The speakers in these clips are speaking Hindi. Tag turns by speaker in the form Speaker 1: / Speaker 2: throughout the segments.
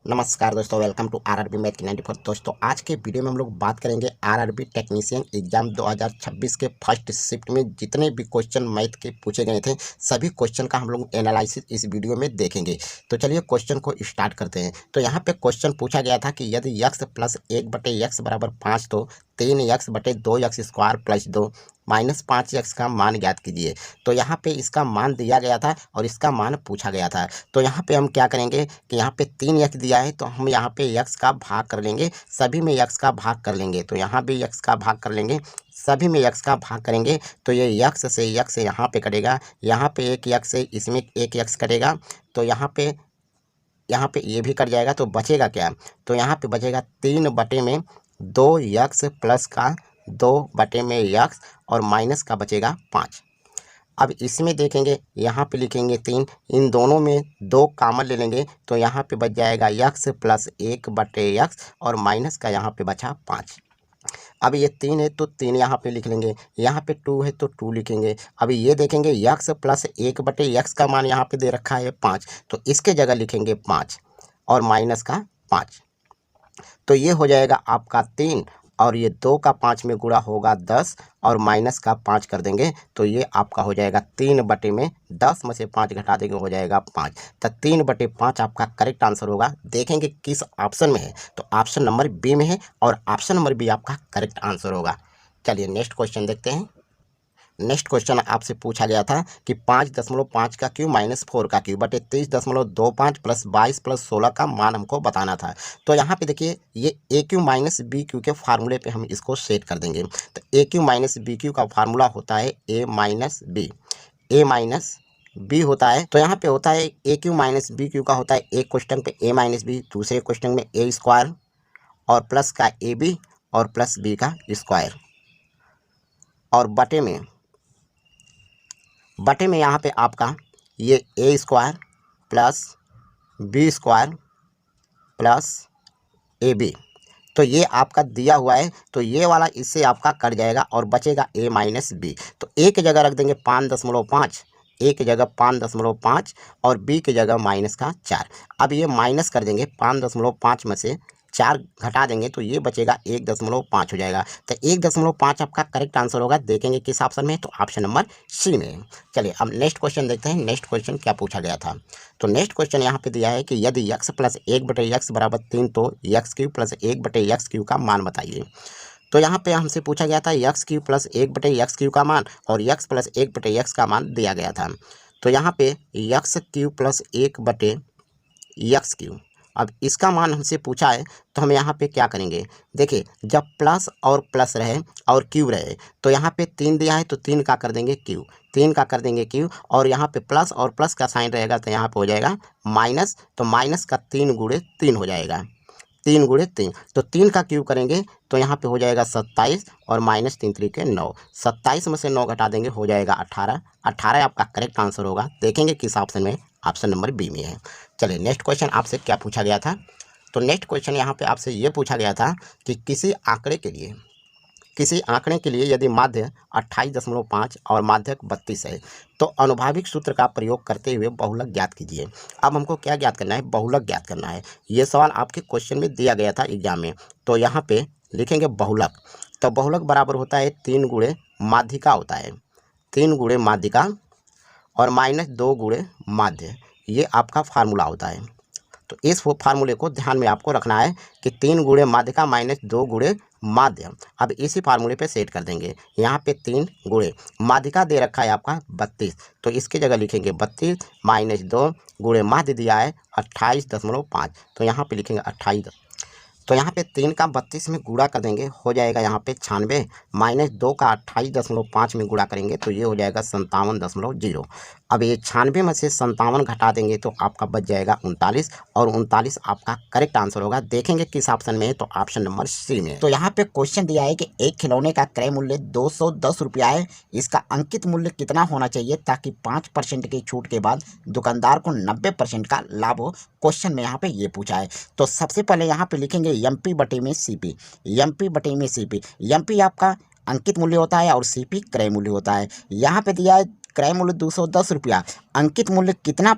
Speaker 1: नमस्कार दोस्तों, वेलकम टू आरआरबी मैथ की 94। दोस्तों आज के वीडियो में हम लोग बात करेंगे आरआरबी टेक्नीशियन एग्जाम 2026 के फर्स्ट शिफ्ट में जितने भी क्वेश्चन मैथ के पूछे गए थे सभी क्वेश्चन का हम लोग एनालिसिस इस वीडियो में देखेंगे। तो चलिए क्वेश्चन को स्टार्ट करते हैं। तो यहाँ पे क्वेश्चन पूछा गया था कि यदि x प्लस 1/x बराबर 5 तो 3x/2x² प्लस 2 -5x का मान ज्ञात कीजिए। तो यहाँ पे इसका मान दिया गया था और इसका मान पूछा गया था। तो यहाँ पे हम क्या करेंगे कि यहाँ पे 3x दिया है तो हम यहाँ पे x का भाग कर लेंगे, सभी में x का भाग कर लेंगे। तो यहाँ भी x का भाग कर लेंगे, सभी में x का भाग करेंगे। तो ये x से x यहाँ पे कटेगा, यहाँ पे एक x से इसमें एक x कटेगा। तो यहाँ पे ये भी कट जाएगा। तो बचेगा क्या? तो यहाँ पे बचेगा 3/2x प्लस का 2/x और माइनस का बचेगा 5। अब इसमें देखेंगे, यहाँ पे लिखेंगे 3, इन दोनों में 2 कॉमन ले लेंगे तो यहाँ पे बच जाएगा x प्लस 1/x और माइनस का यहाँ पे बचा 5। अब ये 3 है तो 3 यहाँ पे लिख लेंगे, यहाँ पे 2 है तो 2 लिखेंगे। अभी ये देखेंगे x प्लस 1/x का मान यहाँ पे दे रखा है 5, तो इसके जगह लिखेंगे 5 और माइनस का 5। तो ये हो जाएगा आपका 3 और ये 2 का 5 में गुणा होगा 10 और माइनस का 5 कर देंगे तो ये आपका हो जाएगा 3/10 में से 5 घटा देंगे हो जाएगा 5। तो 3/5 आपका करेक्ट आंसर होगा। देखेंगे किस ऑप्शन में है, तो ऑप्शन नंबर बी में है और ऑप्शन नंबर बी आपका करेक्ट आंसर होगा। चलिए नेक्स्ट क्वेश्चन देखते हैं। नेक्स्ट क्वेश्चन आपसे पूछा गया था कि 5.5 का क्यूब माइनस 4 का क्यूब बटे 23.25 प्लस 22 प्लस 16 का मान हमको बताना था। तो यहाँ पे देखिए ये ए क्यू माइनस बी क्यू के फार्मूले पे हम इसको सेट कर देंगे। तो ए क्यू माइनस बी क्यू का फार्मूला होता है ए माइनस बी होता है। तो यहाँ पे होता है A Q minus B Q का होता है एक क्वेश्चन पे ए माइनस बी, दूसरे क्वेश्चन में ए स्क्वायर और प्लस का ए बी और प्लस बी का स्क्वायर और बटे में यहाँ पे आपका ये A square plus B square plus A B. तो ये आपका दिया हुआ है तो ये वाला इससे आपका कट जाएगा और बचेगा ए माइनस बी। तो ए की जगह रख देंगे 5.5, ए की जगह 5.5 और बी की जगह माइनस का 4। अब ये माइनस कर देंगे, 5.5 में से 4 घटा देंगे तो ये बचेगा 1.5 हो जाएगा। तो 1.5 आपका करेक्ट आंसर होगा। देखेंगे किस ऑप्शन में है, तो ऑप्शन नंबर सी में है। चलिए अब नेक्स्ट क्वेश्चन देखते हैं। नेक्स्ट क्वेश्चन क्या पूछा गया था। तो नेक्स्ट क्वेश्चन यहाँ पे दिया है कि यदि x प्लस 1/x बराबर 3 तो x³ प्लस 1/x³ का मान बताइए। तो यहाँ पे हमसे पूछा गया था x³ प्लस 1/x³ का मान और x प्लस 1/x का मान दिया गया था। तो यहाँ पे x³ प्लस 1/x³, अब इसका मान हमसे पूछा है तो हम यहाँ पे क्या करेंगे। देखिए जब प्लस और प्लस रहे और क्यू रहे तो यहाँ पे 3 दिया है तो 3 का कर देंगे क्यू, 3 का कर देंगे क्यू और यहाँ पे प्लस और प्लस का साइन रहेगा तो यहाँ पे हो जाएगा माइनस। तो माइनस का 3 गुणे 3 हो जाएगा, 3 गुणे 3। तो 3 का क्यूब करेंगे तो यहाँ पे हो जाएगा 27 और माइनस 3 3 9। 27 में से 9 घटा देंगे हो जाएगा 18। 18 आपका करेक्ट आंसर होगा। देखेंगे किस ऑप्शन में, ऑप्शन नंबर बी में है। चलिए नेक्स्ट क्वेश्चन आपसे क्या पूछा गया था। तो नेक्स्ट क्वेश्चन यहाँ पे आपसे ये पूछा गया था कि किसी आंकड़े के लिए यदि माध्य 28.5 और माध्यक 32 है तो अनुभाविक सूत्र का प्रयोग करते हुए बहुलक ज्ञात कीजिए। अब हमको क्या ज्ञात करना है, बहुलक ज्ञात करना है। ये सवाल आपके क्वेश्चन में दिया गया था एग्जाम में। तो यहाँ पे लिखेंगे बहुलक। तो बहुलक बराबर होता है 3 गुणे माध्यिका होता है, 3 गुणे माध्यिका और माइनस 2 गुणे माध्य, ये आपका फार्मूला होता है। तो इस फार्मूले को ध्यान में आपको रखना है कि 3 गुणे माध्यिका माइनस 2 गुणे माध्य। अब इसी फार्मूले पे सेट कर देंगे। यहाँ पे 3 गुणे माध्यिका दे रखा है आपका 32, तो इसके जगह लिखेंगे 32 माइनस 2 गुणे माध्य दिया है 28.5, तो यहाँ पे लिखेंगे 28। तो यहाँ पे 3 का 32 में गुणा कर देंगे हो जाएगा यहाँ पे 96 माइनस 2 का 28.5 में गुणा करेंगे तो ये हो जाएगा 57.0। अब ये 96 में से 57 घटा देंगे तो आपका बच जाएगा 39 और 39 आपका करेक्ट आंसर होगा। देखेंगे किस ऑप्शन में है, तो ऑप्शन नंबर सी में। तो यहाँ पे क्वेश्चन दिया है कि एक खिलौने का क्रय मूल्य 210 रुपया है, इसका अंकित मूल्य कितना होना चाहिए ताकि 5% की छूट के बाद दुकानदार को 90% का लाभ हो। क्वेश्चन में यहाँ पे ये पूछा है। तो सबसे पहले यहाँ पे लिखेंगे MP बटे में CP, MP बटे में CP। MP आपका अंकित मूल्य होता है और CP क्रय मूल्य होता है। यहाँ पे दिया है क्रय मूल्य 210 रुपया, अंकित मूल्य कितना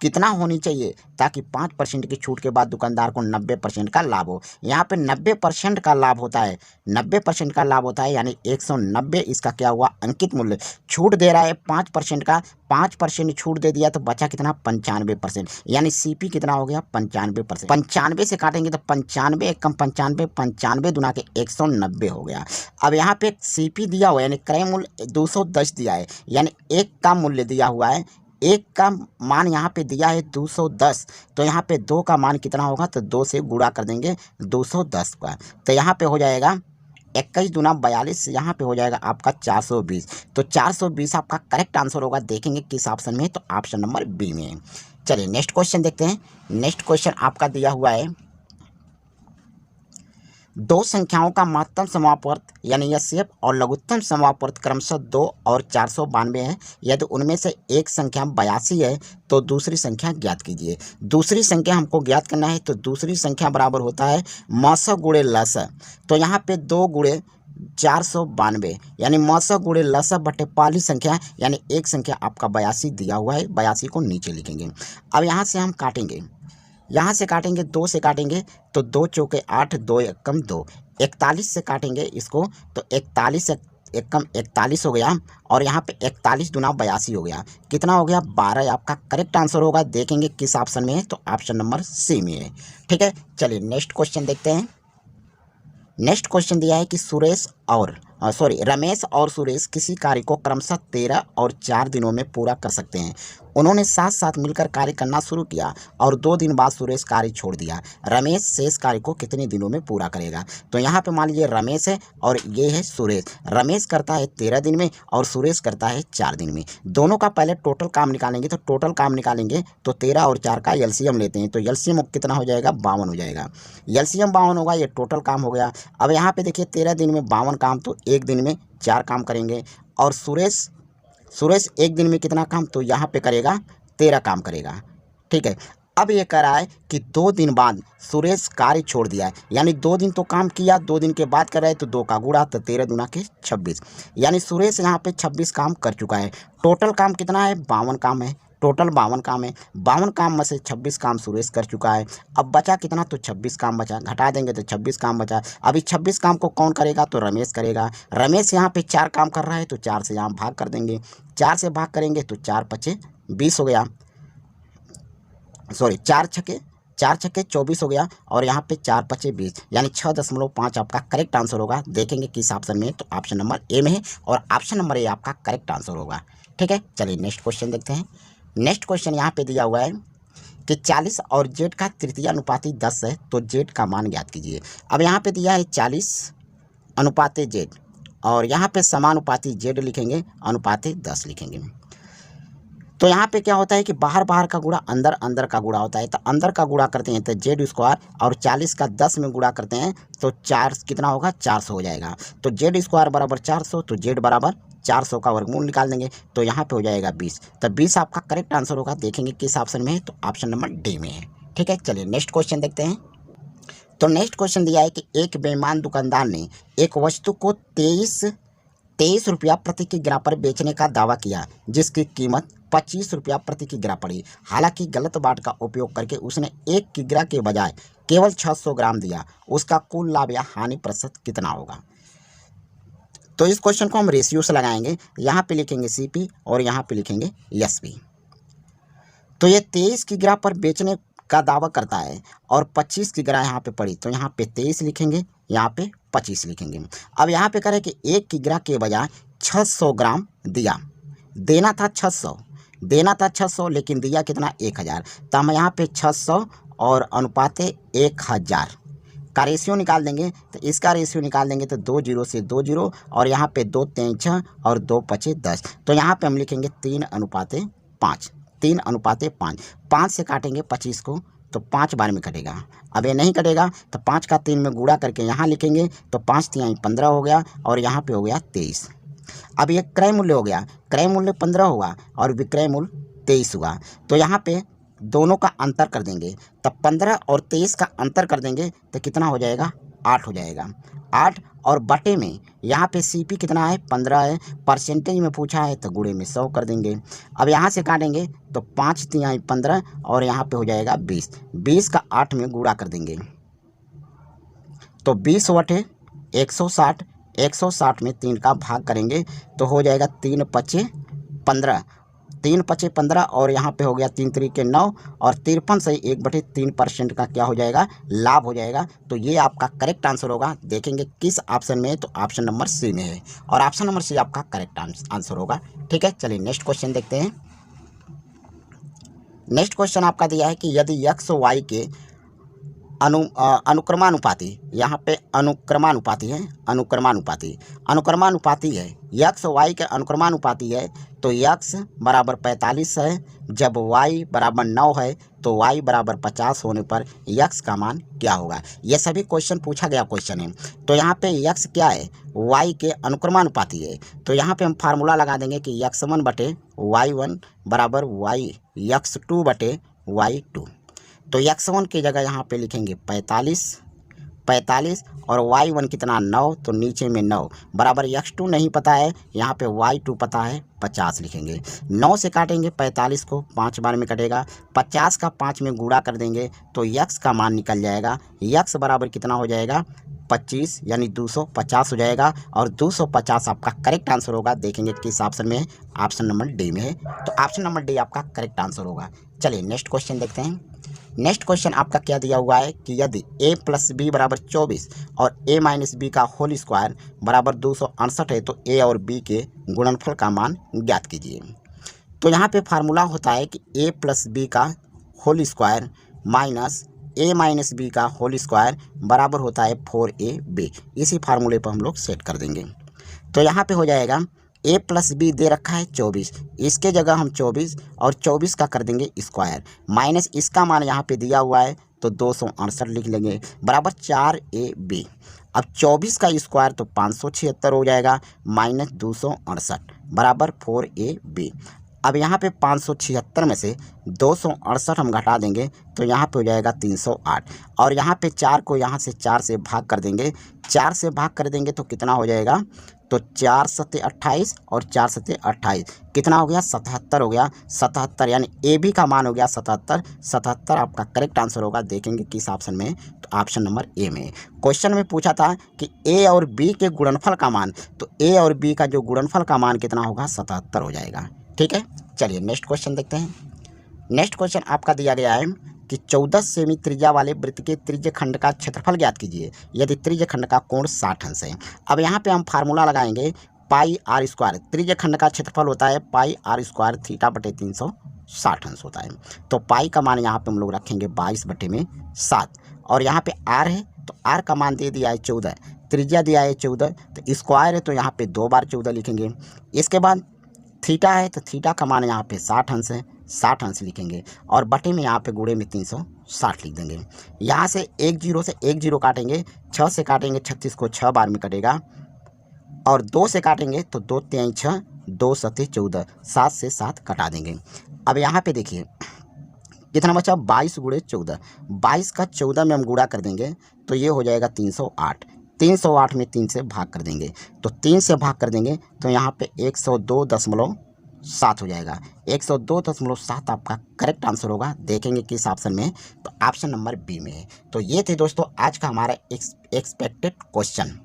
Speaker 1: कितना होनी चाहिए ताकि 5% की छूट के बाद दुकानदार को 90% का लाभ हो। यहाँ पे 90% का लाभ होता है, 90% का लाभ होता है, यानी 190 इसका क्या हुआ अंकित मूल्य। छूट दे रहा है 5% का, 5% छूट दे दिया तो बचा कितना 95%, यानी सीपी कितना हो गया 95%। 95 से काटेंगे तो 95 एक कम 95, 95 दुना के 190 हो गया। अब यहाँ पे सीपी दिया हुआ है, यानी क्रय मूल्य 210 दिया है, यानी एक का मूल्य दिया हुआ है, एक का मान यहाँ पे दिया है 210, तो यहाँ पे 2 का मान कितना होगा, तो 2 से गुणा कर देंगे 210 का, तो यहाँ पे हो जाएगा 21 दूना 42, यहाँ पे हो जाएगा आपका 420। तो 420 आपका करेक्ट आंसर होगा। देखेंगे किस ऑप्शन में, तो ऑप्शन नंबर बी में है। चलिए नेक्स्ट क्वेश्चन देखते हैं। नेक्स्ट क्वेश्चन आपका दिया हुआ है, दो संख्याओं का महत्तम समापवर्त यानी एचसीएफ और लघुत्तम समापवर्त क्रमशः 2 और 492 है। यदि उनमें से एक संख्या 82 है तो दूसरी संख्या ज्ञात कीजिए। दूसरी संख्या हमको ज्ञात करना है, तो दूसरी संख्या बराबर होता है मस गुणे लस। तो यहाँ पे 2 गुणे 492, यानी मस गुणे लस बटे पहली संख्या, यानी एक संख्या आपका 82 दिया हुआ है, 82 को नीचे लिखेंगे। अब यहाँ से हम काटेंगे, यहाँ से काटेंगे, 2 से काटेंगे तो 2 चौके 8, 2 एकम 2, 41 से काटेंगे इसको तो 41 एकम 41 हो गया, और यहाँ पे 41 दूना 82 हो गया, कितना हो गया 12। आपका करेक्ट आंसर होगा। देखेंगे किस ऑप्शन में है, तो ऑप्शन नंबर सी में है। ठीक है, चलिए नेक्स्ट क्वेश्चन देखते हैं। नेक्स्ट क्वेश्चन दिया है कि रमेश और सुरेश किसी कार्य को क्रमशः 13 और 4 दिनों में पूरा कर सकते हैं। उन्होंने साथ साथ मिलकर कार्य करना शुरू किया और 2 दिन बाद सुरेश कार्य छोड़ दिया। रमेश शेष कार्य को कितने दिनों में पूरा करेगा। तो यहाँ पे मान लीजिए रमेश है और ये है सुरेश। रमेश करता है 13 दिन में और सुरेश करता है 4 दिन में। दोनों का पहले टोटल काम निकालेंगे, तो टोटल काम निकालेंगे तो 13 और 4 का एलसीएम लेते हैं, तो एलसीएम कितना हो जाएगा 52 हो जाएगा। एलसीएम 52 होगा, ये टोटल काम हो गया। अब यहाँ पे देखिए 13 दिन में 52 काम, तो एक दिन में 4 काम करेंगे, और सुरेश एक दिन में कितना काम, तो यहाँ पे करेगा 13 काम करेगा। ठीक है, अब ये कह रहा है कि 2 दिन बाद सुरेश कार्य छोड़ दिया है, यानी 2 दिन तो काम किया, 2 दिन के बाद कर रहा है, तो 2 का गुणा, तो 13 दूना के 26, यानी सुरेश यहाँ पे 26 काम कर चुका है। टोटल काम कितना है 52 काम है, टोटल 52 काम है। 52 काम में से 26 काम सुरेश कर चुका है। अब बचा कितना, तो 26 काम बचा, घटा देंगे तो 26 काम बचा। अभी 26 काम को कौन करेगा, तो रमेश करेगा। रमेश यहाँ पे 4 काम कर रहा है, तो 4 से यहाँ भाग कर देंगे, 4 से भाग करेंगे तो 4 पचे 20 हो गया, सॉरी 4 छक्के 24 हो गया, और यहाँ पे 4 पचे 20, यानी 6.5 आपका करेक्ट आंसर होगा। देखेंगे किस ऑप्शन में, तो ऑप्शन नंबर ए में है, और ऑप्शन नंबर ए आपका करेक्ट आंसर होगा। ठीक है, चलिए नेक्स्ट क्वेश्चन देखते हैं। नेक्स्ट क्वेश्चन यहाँ पे दिया हुआ है कि 40 और जेड का तृतीय अनुपाती 10 है, तो जेड का मान ज्ञात कीजिए। अब यहाँ पे दिया है 40 अनुपाते जेड, और यहाँ पे समानुपाती जेड लिखेंगे, अनुपाते 10 लिखेंगे। तो यहाँ पे क्या होता है कि बाहर बाहर का गुणा अंदर अंदर का गुणा होता है, तो अंदर का गुणा करते हैं तो जेड स्क्वायर, और 40 का 10 में गुणा करते हैं तो 4 कितना होगा 400 हो जाएगा। तो जेड स्क्वायर बराबर 400, तो जेड बराबर 400 का वर्गमूल निकाल देंगे, तो यहाँ पे हो जाएगा 20। तो 20 आपका करेक्ट आंसर होगा। देखेंगे किस ऑप्शन में है, तो ऑप्शन नंबर डी में है। ठीक है, चलिए नेक्स्ट क्वेश्चन देखते हैं। तो नेक्स्ट क्वेश्चन दिया है कि एक बेईमान दुकानदार ने एक वस्तु को 23 रुपया प्रति किग्रा पर बेचने का दावा किया, जिसकी कीमत 25 रुपया प्रति किग्रा पड़ी। हालांकि गलत बाट का उपयोग करके उसने 1 किग्रा के बजाय केवल 600 ग्राम दिया। उसका कुल लाभ या हानि प्रतिशत कितना होगा। तो इस क्वेश्चन को हम रेशियो से लगाएंगे, यहाँ पे लिखेंगे सीपी और यहाँ पे लिखेंगे एसपी। तो ये 23 किग्रा पर बेचने का दावा करता है और 25 किग्रा यहाँ पे पड़ी, तो यहाँ पे 23 लिखेंगे, यहाँ पे 25 लिखेंगे। अब यहाँ पे करें कि 1 किग्रा के बजाय 600 ग्राम दिया, देना था 600, लेकिन दिया कितना 1000। तो हम यहाँ पे 600 और अनुपाते 1000 का रेशियो निकाल देंगे, तो इसका रेशियो निकाल देंगे तो 2 0 से 2 0, और यहाँ पे 2 3 6 और 2 5 10, तो यहाँ पे हम लिखेंगे 3 अनुपाते 5, 3 अनुपाते 5। 5 से काटेंगे 25 को तो 5 बार में कटेगा। अब ये नहीं कटेगा तो 5 का 3 में गुणा करके यहाँ लिखेंगे, तो 5 3 15 हो गया, और यहाँ पे हो गया 23। अब ये क्रय मूल्य हो गया, क्रय मूल्य 15 होगा और विक्रय मूल्य 23 हुआ। तो यहाँ पे दोनों का अंतर कर देंगे, तब 15 और 23 का अंतर कर देंगे तो कितना हो जाएगा 8 हो जाएगा। 8 और बटे में यहाँ पे CP कितना है 15 है, परसेंटेज में पूछा है तो गुणे में 100 कर देंगे। अब यहाँ से काटेंगे तो 5 तिहाई 15 और यहाँ पे हो जाएगा 20, 20 का 8 में गुणा कर देंगे तो 20 बटे 160, 160 में 3 का भाग करेंगे तो हो जाएगा 3 पचे 15, 3 पचे 15 और यहाँ पे हो गया 3 तरीके 9 और 53 से 1/3% का क्या हो जाएगा लाभ हो जाएगा। तो ये आपका करेक्ट आंसर होगा। देखेंगे किस ऑप्शन में है तो ऑप्शन नंबर सी में है और ऑप्शन नंबर सी आपका करेक्ट आंसर होगा। ठीक है, चलिए नेक्स्ट क्वेश्चन देखते हैं। नेक्स्ट क्वेश्चन आपका दिया है कि यदि x y के अनुक्रमानुपाती, यहाँ पे अनुक्रमानुपाती है, अनुक्रमानुपाती है, x y के अनुक्रमानुपाती है तो x बराबर 45 है, जब y बराबर 9 है तो y बराबर 50 होने पर x का मान क्या होगा। ये सभी क्वेश्चन पूछा गया क्वेश्चन है। तो यहाँ पे x क्या है, y के अनुक्रमानुपाती है, तो यहाँ पे हम फार्मूला लगा देंगे कि x1 बटे y1 बराबर x2 बटे y2। तो x1 की जगह यहाँ पे लिखेंगे 45 और y1 कितना 9, तो नीचे में 9 बराबर x2 नहीं पता है, यहाँ पे y2 पता है 50 लिखेंगे। 9 से काटेंगे 45 को, 5 बार में कटेगा, 50 का 5 में गुणा कर देंगे तो x का मान निकल जाएगा। x बराबर कितना हो जाएगा 25 यानी 250 हो जाएगा और 250 आपका करेक्ट आंसर होगा। देखेंगे किस ऑप्शन में है, ऑप्शन नंबर डी में है, तो ऑप्शन नंबर डी आपका करेक्ट आंसर होगा। चलिए नेक्स्ट क्वेश्चन देखते हैं। नेक्स्ट क्वेश्चन आपका क्या दिया हुआ है कि यदि a + b बराबर 24 और a - b का होल स्क्वायर बराबर 268 है तो a और b के गुणनफल का मान ज्ञात कीजिए। तो यहाँ पे फार्मूला होता है कि a + b का whole square minus a - b का होल स्क्वायर बराबर होता है 4ab। इसी फार्मूले पर हम लोग सेट कर देंगे। तो यहाँ पे हो जाएगा a + b दे रखा है 24, इसके जगह हम 24 और 24 का कर देंगे स्क्वायर माइनस इसका मान यहाँ पे दिया हुआ है तो 268 लिख लेंगे बराबर 4ab। अब 24 का स्क्वायर तो 576 हो जाएगा माइनस 268 बराबर 4ab। अब यहाँ पे 576 में से 268 हम घटा देंगे तो यहाँ पे हो जाएगा 308 और यहाँ पे 4 को यहाँ से 4 से भाग कर देंगे, 4 से भाग कर देंगे तो कितना हो जाएगा, तो 4 सत्ते 28 और 4 सत्ते 28 कितना हो गया 77 हो गया। 77 यानी ए बी का मान हो गया 77 आपका करेक्ट आंसर होगा। देखेंगे किस ऑप्शन में, तो ऑप्शन नंबर ए में। क्वेश्चन में पूछा था कि ए और बी के गुणनफल का मान, तो ए और बी का जो गुणनफल का मान कितना होगा 77 हो जाएगा। ठीक है, चलिए नेक्स्ट क्वेश्चन देखते हैं। नेक्स्ट क्वेश्चन आपका दिया गया है कि 14 सेमी त्रिज्या वाले वृत्त के त्रिज्य खंड का क्षेत्रफल ज्ञात कीजिए यदि त्रिज्य खंड का कोण 60 अंश है। अब यहाँ पे हम फार्मूला लगाएंगे पाई आर स्क्वायर, त्रिज्य खंड का क्षेत्रफल होता है पाई आर स्क्वायर थीटा बटे 360 अंश होता है। तो पाई का मान यहाँ पे हम लोग रखेंगे 22/7 और यहाँ पे आर है तो आर का मान दे दिया है 14, त्रिज्या दिया है 14 तो स्क्वायर है तो यहाँ पे 2 बार 14 लिखेंगे। इसके बाद थीटा है तो थीटा का मान यहाँ पे 60 अंश है, 60 अंश लिखेंगे और बटे में यहाँ पे गुणे में 360 लिख देंगे। यहाँ से 1 0 से 1 0 काटेंगे, 6 से काटेंगे 36 को 6 बार में कटेगा और 2 से काटेंगे तो 2 3 6 2 7 14, 7 से 7 कटा देंगे। अब यहाँ पे देखिए कितना बचा 22 गुणे 14, 22 का 14 में हम गुणा कर देंगे तो ये हो जाएगा 308, 308 में 3 से भाग कर देंगे तो 3 से भाग कर देंगे तो यहाँ पे 102.7 हो जाएगा। 102.7 आपका करेक्ट आंसर होगा। देखेंगे किस ऑप्शन में, तो ऑप्शन नंबर बी में है। तो ये थे दोस्तों आज का हमारा एक्सपेक्टेड क्वेश्चन।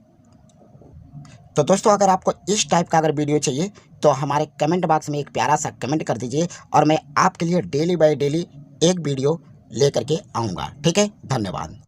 Speaker 1: तो दोस्तों अगर आपको इस टाइप का अगर वीडियो चाहिए तो हमारे कमेंट बॉक्स में एक प्यारा सा कमेंट कर दीजिए और मैं आपके लिए डेली बाय डेली एक वीडियो लेकर के आऊँगा। ठीक है, धन्यवाद।